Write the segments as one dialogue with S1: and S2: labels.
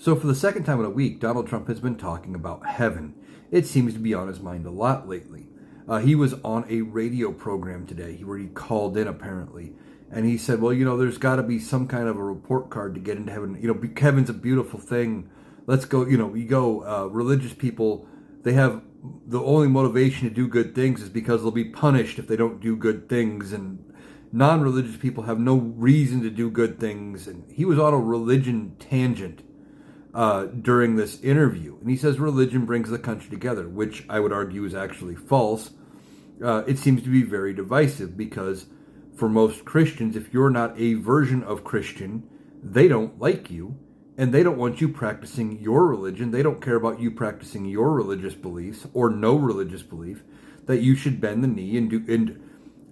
S1: So, for the second time in a week, Donald Trump has been talking about heaven. It seems to be on his mind a lot lately. He was on a radio program today where he called in apparently, and he said, "Well, there's got to be some kind of a report card to get into heaven. Heaven's a beautiful thing. Let's go. We go. Religious people, they have the only motivation to do good things is because they'll be punished if they don't do good things, and non-religious people have no reason to do good things." And he was on a religion tangent during this interview. And he says religion brings the country together, which I would argue is actually false. It seems to be very divisive because for most Christians, if you're not a version of Christian, they don't like you and they don't want you practicing your religion. They don't care about you practicing your religious beliefs or no religious belief, that you should bend the knee and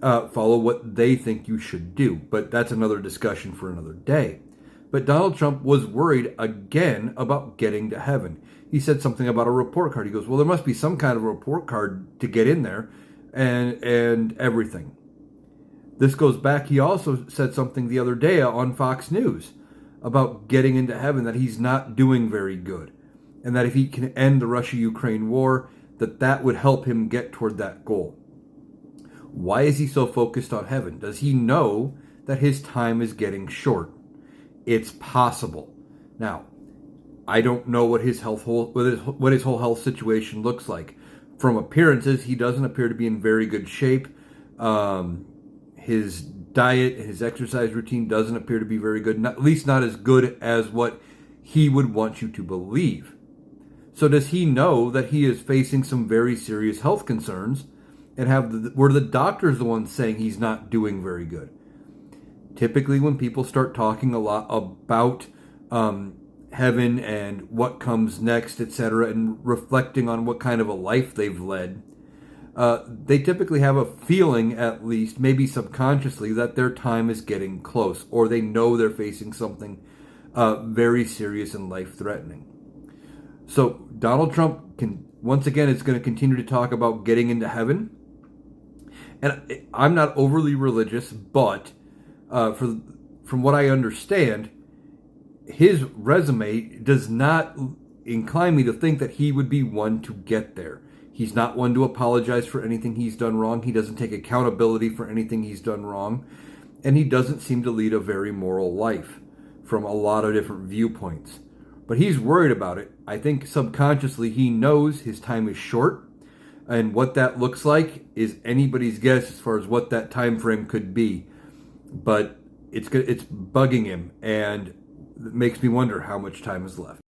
S1: follow what they think you should do. But that's another discussion for another day. But Donald Trump was worried again about getting to heaven. He said something about a report card. He goes, "Well, there must be some kind of a report card to get in there and everything." This goes back. He also said something the other day on Fox News about getting into heaven, that he's not doing very good. And that if he can end the Russia-Ukraine war, that would help him get toward that goal. Why is he so focused on heaven? Does he know that his time is getting short? It's possible. Now, I don't know what his whole health situation looks like. From appearances, he doesn't appear to be in very good shape. His diet, his exercise routine doesn't appear to be very good, at least not as good as what he would want you to believe. So does he know that he is facing some very serious health concerns, and were the doctors the ones saying he's not doing very good? Typically, when people start talking a lot about heaven and what comes next, etc., and reflecting on what kind of a life they've led, they typically have a feeling, at least, maybe subconsciously, that their time is getting close, or they know they're facing something very serious and life-threatening. So Donald Trump once again is going to continue to talk about getting into heaven. And I'm not overly religious, but from what I understand, his resume does not incline me to think that he would be one to get there. He's not one to apologize for anything he's done wrong. He doesn't take accountability for anything he's done wrong. And he doesn't seem to lead a very moral life from a lot of different viewpoints. But he's worried about it. I think subconsciously he knows his time is short. And what that looks like is anybody's guess as far as what that time frame could be. But it's bugging him, and it makes me wonder how much time is left.